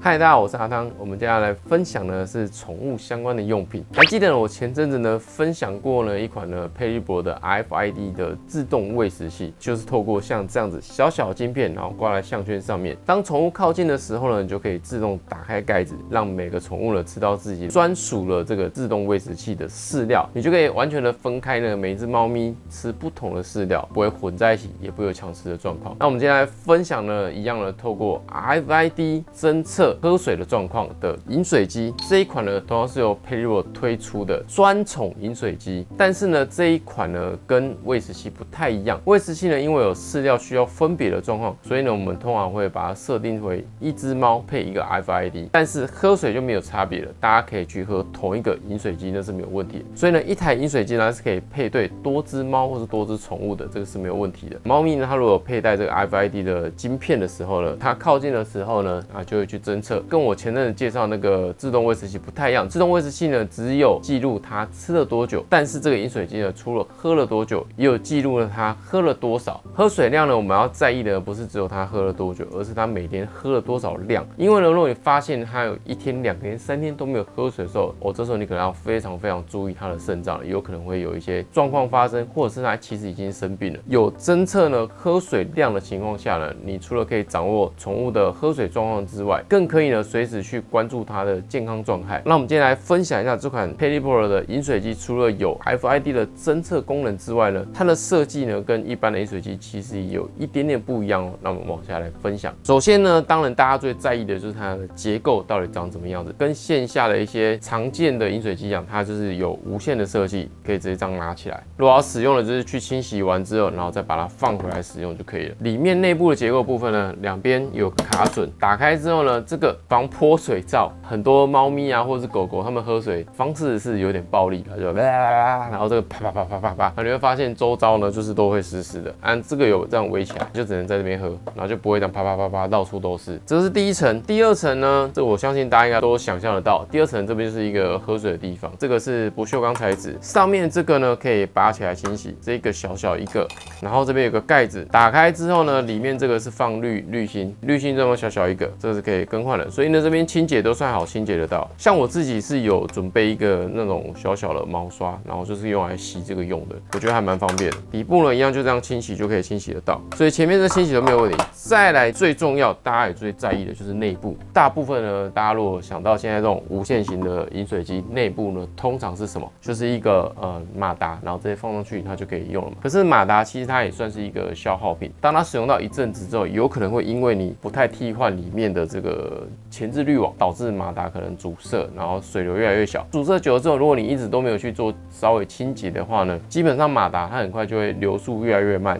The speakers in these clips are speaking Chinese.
嗨，大家好，我是阿汤。我们接下来分享的是宠物相关的用品。还记得我前阵子呢分享过呢一款呢佩利博的 RFID 的自动喂食器，就是透过像这样子小小的晶片，然后挂在项圈上面。当宠物靠近的时候呢，你就可以自动打开盖子，让每个宠物呢吃到自己专属的这个自动喂食器的饲料。你就可以完全的分开呢每一只猫咪吃不同的饲料，不会混在一起，也不会有抢吃的状况。那我们接下来分享呢一样呢透过 RFID 侦测喝水的状况的饮水机，这一款呢同样是由佩利博推出的专宠饮水机，但是呢这一款呢跟喂食器不太一样。喂食器呢因为有饲料需要分别的状况，所以呢我们通常会把它设定为一只猫配一个 RFID， 但是喝水就没有差别了，大家可以去喝同一个饮水机，那是没有问题的。所以呢一台饮水机呢是可以配对多只猫或是多只宠物的，这个是没有问题的。猫咪呢它如果佩戴这个 RFID 的晶片的时候呢，它靠近的时候呢就会去侦测，跟我前阵子介绍那个自动喂食器不太一样。自动喂食器呢只有记录它吃了多久，但是这个饮水机呢除了喝了多久，也有记录了它喝了多少。喝水量呢我们要在意的不是只有它喝了多久，而是它每天喝了多少量。因为呢如果你发现它有1天、2天、3天都没有喝水的时候，这时候你可能要非常注意它的肾脏了，有可能会有一些状况发生，或者是它其实已经生病了。有侦测呢喝水量的情况下呢，你除了可以掌握宠物的喝水状况之外，更可以呢随时去关注它的健康状态。那我们今天来分享一下这款 Pelipro 的饮水机，除了有 RFID 的侦测功能之外呢，它的设计呢跟一般的饮水机其实也有一点点不一样哦。那我们往下来分享。首先呢，当然大家最在意的就是它的结构到底长怎么样子，跟线下的一些常见的饮水机一样，它就是有无线的设计，可以直接这样拿起来。如果要使用的就是去清洗完之后，然后再把它放回来使用就可以了。里面内部的结构部分呢，两边有个卡榫，打开之后呢，这个防泼水罩，很多猫咪啊或者是狗狗，它们喝水方式是有点暴力的，就然后这个啪啪啪啪啪啪，你会发现周遭呢就是都会湿湿的。这个有这样围起来，就只能在这边喝，然后就不会这样啪啪啪啪到处都是。这是第一层，第二层呢，这我相信大家应该都想象得到。第二层这边就是一个喝水的地方，这个是不锈钢材质，上面这个呢可以拔起来清洗，这个小小一个，然后这边有个盖子，打开之后呢，里面这个是放滤芯这么小小一个，这个是可以更换的，所以呢这边清洁都算好清洁得到。像我自己是有准备一个那种小小的毛刷，然后就是用来洗这个用的，我觉得还蛮方便的。底部呢一样就这样清洗就可以清洗得到，所以前面这清洗都没有问题。再来最重要，大家也最在意的就是内部。大部分呢，大家如果想到现在这种无线型的饮水机，内部呢通常是什么？就是一个马达，然后直接放上去它就可以用了嘛。可是马达其实它也算是一个消耗品，当它使用到一阵子之后，有可能会因为你不太替换里面的这个前置滤网，导致马达可能阻塞，然后水流越来越小。阻塞久了之后，如果你一直都没有去做稍微清洁的话呢，基本上马达它很快就会流速越来越慢，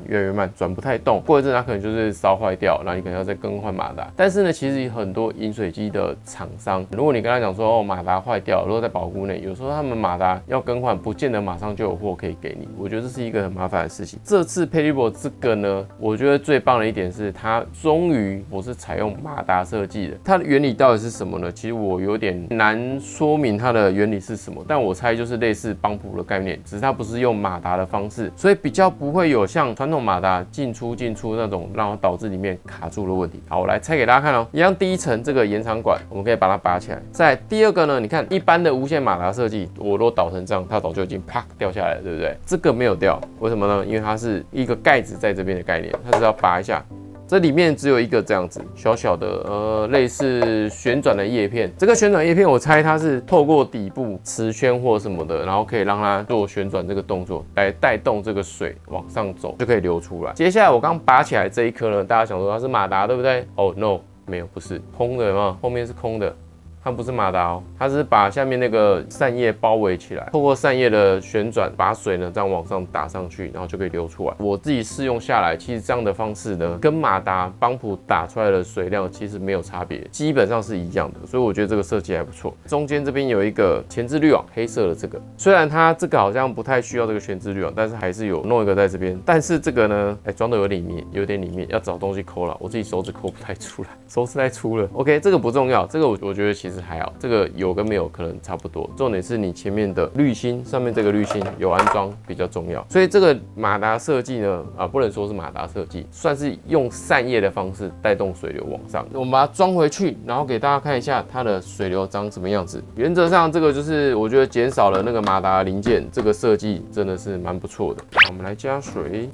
转不太动。过一阵它可能就是烧坏掉，然后你可能要再更换马达。但是呢，其实很多饮水机的厂商，如果你跟他讲说马达坏掉，如果在保固内，有时候他们马达要更换，不见得马上就有货可以给你。我觉得这是一个很麻烦的事情。这次 Pelipro 这个呢，我觉得最棒的一点是它终于不是采用马达设计的。它的原理到底是什么呢？其实我有点难说明它的原理是什么，但我猜就是类似帮浦的概念，只是它不是用马达的方式，所以比较不会有像传统马达进出那种，让它导致里面卡住的问题。好，我来拆给大家看哦。一样第一层这个延长管，我们可以把它拔起来。再来第二个呢，你看一般的无线马达设计，我都导成这样，它早就已经啪掉下来了，对不对？这个没有掉，为什么呢？因为它是一个盖子在这边的概念，它是要拔一下。这里面只有一个这样子小小的类似旋转的叶片，这个旋转叶片我猜它是透过底部磁圈或什么的，然后可以让它做旋转这个动作，来带动这个水往上走，就可以流出来。接下来我刚拔起来这一颗呢，大家想说它是马达对不对？no， 没有，不是空的，有没有？后面是空的。它不是马达哦，它是把下面那个扇叶包围起来，透过扇叶的旋转，把水呢这样往上打上去，然后就可以流出来。我自己试用下来，其实这样的方式呢，跟马达帮浦打出来的水量其实没有差别，基本上是一样的，所以我觉得这个设计还不错。中间这边有一个前置滤网，黑色的这个，虽然它这个好像不太需要这个前置滤网，但是还是有弄一个在这边。但是这个呢，装的有点里面，要找东西抠了，我自己手指抠不太出来，手指太粗了。OK， 这个不重要，这个我觉得其其实还好，这个有跟没有可能差不多。重点是你前面的滤芯上面这个滤芯有安装比较重要。所以这个马达设计呢，不能说是马达设计，算是用扇叶的方式带动水流往上。我们把它装回去，然后给大家看一下它的水流长什么样子。原则上这个就是我觉得减少了那个马达零件，这个设计真的是蛮不错的。好，我们来加水。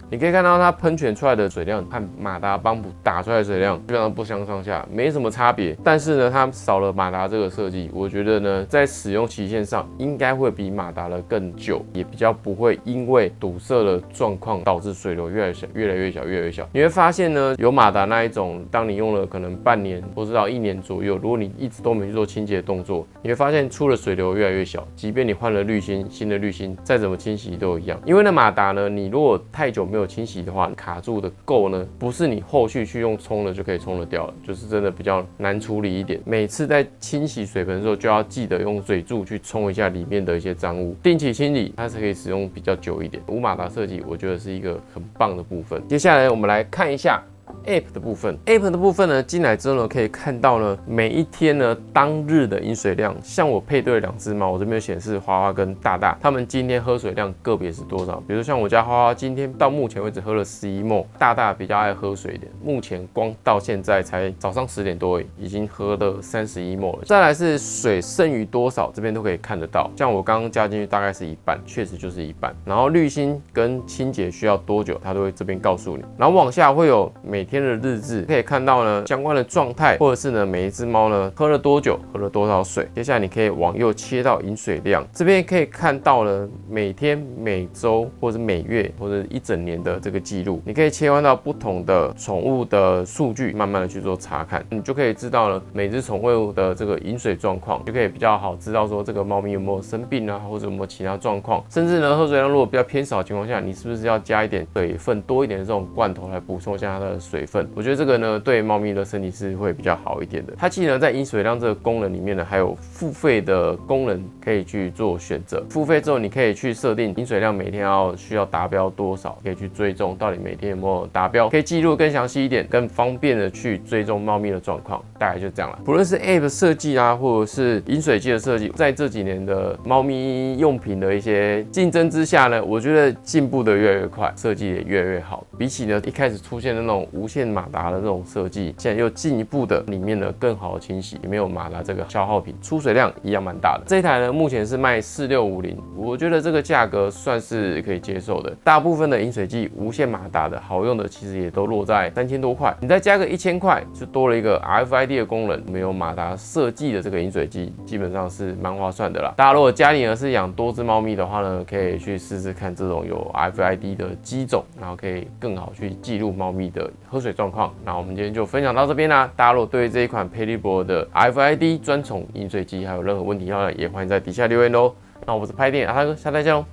你可以看到它喷泉出来的水量和马达帮浦打出来的水量基本上不相上下，没什么差别。但是呢，它少了马达这个设计，我觉得呢，在使用期限上应该会比马达的更久，也比较不会因为堵塞的状况导致水流越来越小。你会发现呢，有马达那一种，当你用了可能半年或是到1年左右，如果你一直都没去做清洁的动作，你会发现出的水流越来越小，即便你换了滤芯，新的滤芯，再怎么清洗都一样。因为那马达呢，你如果太久没有清洗的话，卡住的垢呢，不是你后续去用冲的就可以冲得掉了，就是真的比较难处理一点。每次在清洗水盆的时候，就要记得用水柱去冲一下里面的一些脏物，定期清理，它是可以使用比较久一点。无马达设计，我觉得是一个很棒的部分。接下来我们来看一下App 的部分 ，App 的部分呢，进来之后呢，可以看到呢，每一天呢当日的饮水量，像我配对了2只猫，我这边有显示花花跟大大，他们今天喝水量个别是多少？比如像我家花花今天到目前为止喝了11ml，大大比较爱喝水一点，目前光到现在才早上10点多而已，已经喝了31ml了。再来是水剩余多少，这边都可以看得到，像我刚刚加进去大概是一半，确实就是一半。然后滤芯跟清洁需要多久，它都会这边告诉你。然后往下会有每天的日志，可以看到呢相关的状态，或者是呢每一只猫呢喝了多久，喝了多少水。接下来你可以往右切到饮水量，这边可以看到呢每天、每周或者每月或者一整年的这个记录，你可以切换到不同的宠物的数据，慢慢的去做查看，你就可以知道了每只宠物的这个饮水状况，就可以比较好知道说这个猫咪有没有生病啊，或者有没有其他状况，甚至呢喝水量如果比较偏少的情况下，你是不是要加一点水分多一点的这种罐头来补充一下它的水分。我觉得这个呢，对猫咪的身体是会比较好一点的。它其实呢，在饮水量这个功能里面呢，还有付费的功能可以去做选择。付费之后，你可以去设定饮水量每天需要达标多少，可以去追踪到底每天有没有达标，可以记录更详细一点，更方便的去追踪猫咪的状况。大概就这样了。不论是 App 设计啊，或者是饮水机的设计，在这几年的猫咪用品的一些竞争之下呢，我觉得进步的越来越快，设计也越来越好。比起呢一开始出现的那种无线马达的这种设计，现在又进一步的里面呢更好的清洗，也没有马达这个消耗品，出水量一样蛮大的。这一台呢目前是卖4650，我觉得这个价格算是可以接受的。大部分的饮水机无线马达的好用的其实也都落在3000多块，你再加个1000块，就多了一个 RFID 的功能，没有马达设计的这个饮水机，基本上是蛮划算的啦。大家如果家里呢是养多只猫咪的话呢，可以去试试看这种有 RFID 的机种，然后可以更好去记录猫咪的喝水状况。那我们今天就分享到这边啦。大家如果对这一款 Pelipro 的 RFID 专宠饮水机还有任何问题的话，也欢迎在底下留言哦。那我是拍电影阿汤哥，下次再见喽，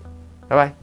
拜拜。